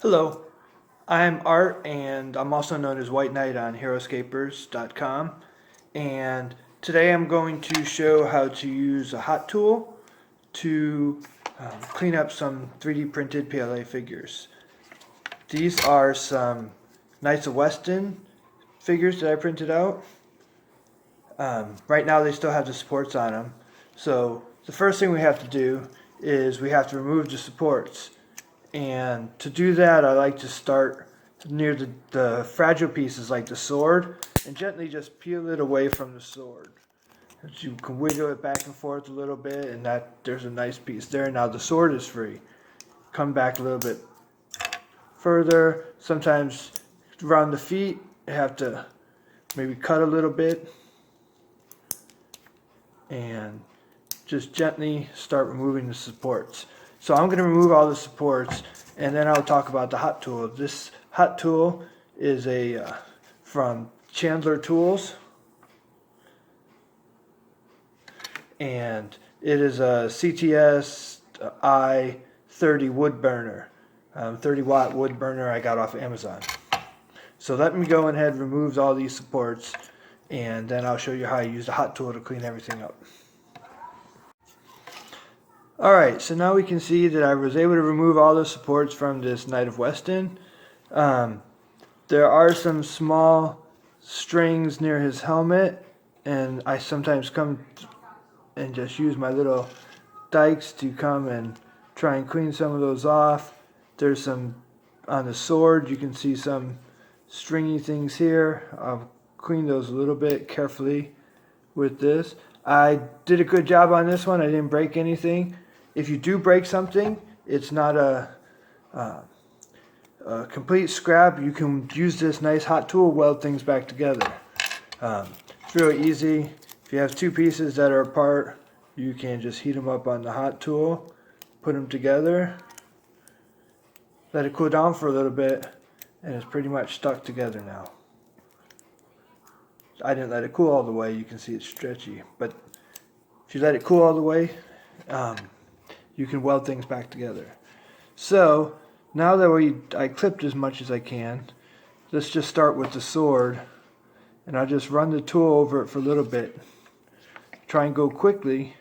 Hello, I'm Art, and I'm also known as White Knight on HeroScapers.com. And today I'm going to show how to use a hot tool to clean up some 3D printed PLA figures. These are some Knights of Weston figures that I printed out. Right now they still have the supports on them. So the first thing we have to do is we have to remove the supports. And to do that, I like to start near the fragile pieces like the sword and gently just peel it away from the sword. You can wiggle it back and forth a little bit, and that there's a nice piece there. Now the sword is free. Come back a little bit further. Sometimes around the feet, you have to maybe cut a little bit and just gently start removing the supports. So I'm going to remove all the supports, and then I'll talk about the hot tool. This hot tool is from Chandler Tools, and it is a CTS i30 wood burner, 30-watt wood burner I got off Amazon. So let me go ahead and remove all these supports, and then I'll show you how I use the hot tool to clean everything up. Alright, so now we can see that I was able to remove all the supports from this Knight of Weston. There are some small strings near his helmet, and I sometimes come and just use my little dikes to come and try and clean some of those off. There's some on the sword, you can see some stringy things here. I'll clean those a little bit carefully with this. I did a good job on this one. I didn't break anything. If you do break something, it's not a complete scrap. You can use this nice hot tool, weld things back together. It's really easy. If you have two pieces that are apart, you can just heat them up on the hot tool, put them together, let it cool down for a little bit, and it's pretty much stuck together now. I didn't let it cool all the way. You can see it's stretchy, but if you let it cool all the way, you can weld things back together. So now that I clipped as much as I can, let's just start with the sword, and I'll just run the tool over it for a little bit. Try and go quickly,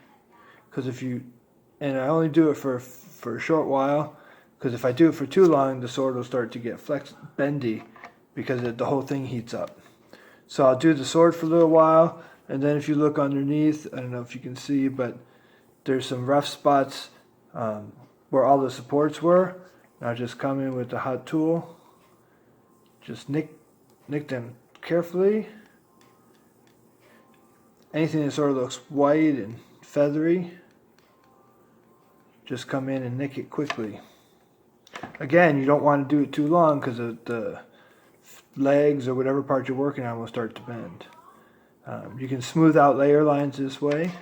because and I only do it for a short while, because if I do it for too long, the sword will start to get bendy, because the whole thing heats up. So I'll do the sword for a little while, and then if you look underneath, I don't know if you can see, but there's some rough spots where all the supports were. And I'll just come in with the hot tool, just nick them carefully. Anything that sort of looks white and feathery, just come in and nick it quickly. Again, you don't want to do it too long, because the legs or whatever part you're working on will start to bend. You can smooth out layer lines this way,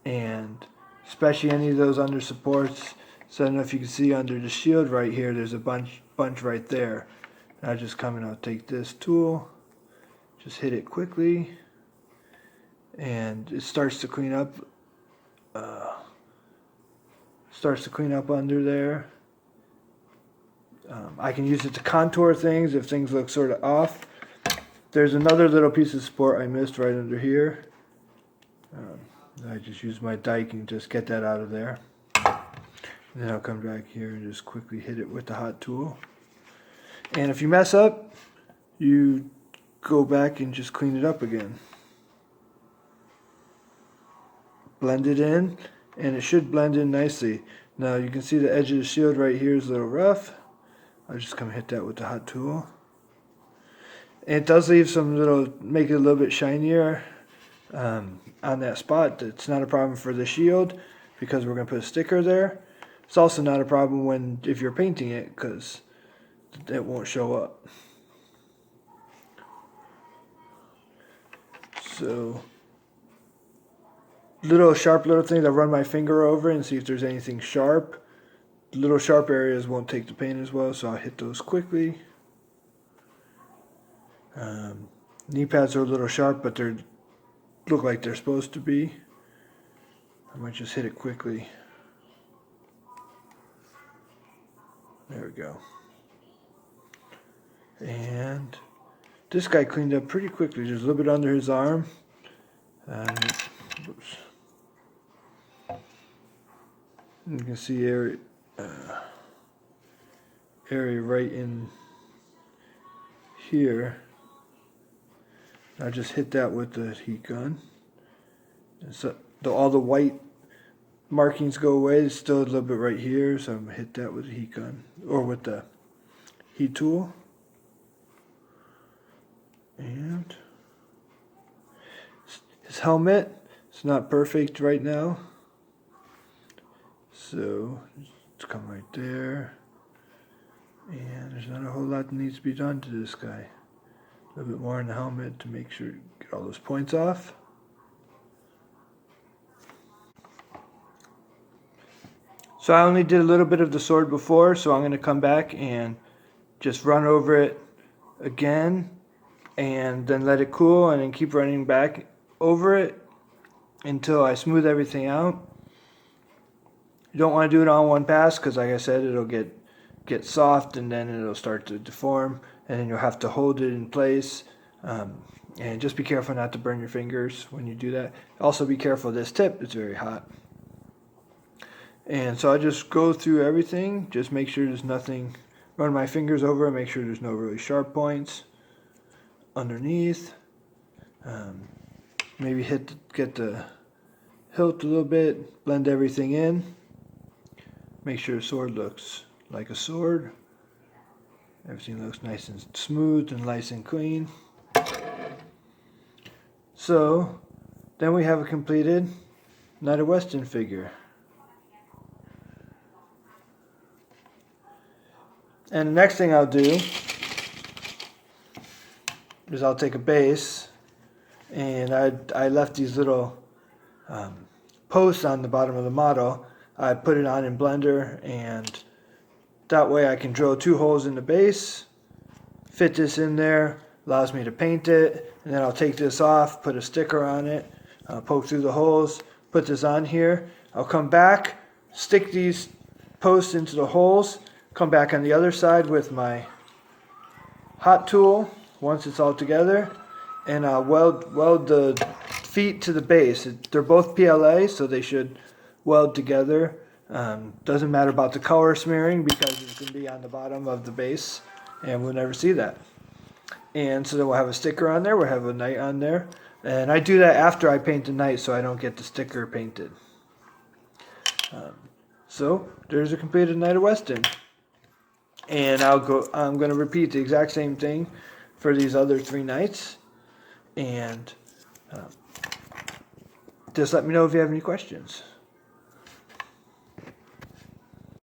and especially any of those under supports. So I don't know if you can see under the shield right here, there's a bunch right there. And I just come and I'll take this tool, just hit it quickly, and it starts to clean up. Under there. I can use it to contour things if things look sort of off. There's another little piece of support I missed right under here. I just use my dike and just get that out of there. And then I'll come back here and just quickly hit it with the hot tool. And if you mess up, you go back and just clean it up again. Blend it in, and it should blend in nicely. Now you can see the edge of the shield right here is a little rough. I'll just come hit that with the hot tool. And it does leave make it a little bit shinier on that spot. It's not a problem for the shield, because we're going to put a sticker there. It's also not a problem if you're painting it, because it won't show up. So sharp little things, I run my finger over and see if there's anything sharp. Little sharp areas won't take the paint as well, so I'll hit those quickly. Knee pads are a little sharp, but they look like they're supposed to be. I might just hit it quickly. There we go. And this guy cleaned up pretty quickly. There's a little bit under his arm. And oops. You can see area right in here. I just hit that with the heat gun. And so all the white markings go away. There's still a little bit right here, so I'm going to hit that with the heat gun or with the heat tool. And his helmet is not perfect right now, so it's come right there. And there's not a whole lot that needs to be done to this guy. A little bit more in the helmet to make sure you get all those points off. So I only did a little bit of the sword before, so I'm going to come back and just run over it again and then let it cool and then keep running back over it until I smooth everything out. You don't want to do it all in one pass because, like I said, it'll get soft and then it'll start to deform and then you'll have to hold it in place. And just be careful not to burn your fingers when you do that. Also be careful of this tip, it's very hot. And so I just go through everything, just make sure there's nothing, run my fingers over and make sure there's no really sharp points underneath. Maybe get the hilt a little bit, blend everything in. Make sure the sword looks like a sword. Everything looks nice and smooth and nice and clean. So then we have a completed Knight of Weston figure. And the next thing I'll do is I'll take a base, and I left these little posts on the bottom of the model. I put it on in Blender, and that way I can drill 2 holes in the base, fit this in there, allows me to paint it, and then I'll take this off, put a sticker on it, poke through the holes, put this on here. I'll come back, stick these posts into the holes, come back on the other side with my hot tool once it's all together, and I'll weld the feet to the base. They're both PLA, so they should weld together. Doesn't matter about the color smearing because it's going to be on the bottom of the base and we'll never see that. And so then we'll have a sticker on there, we'll have a knight on there, and I do that after I paint the knight so I don't get the sticker painted. So there's a completed Knight of Weston. And I'm going to repeat the exact same thing for these other 3 knights. And just let me know if you have any questions.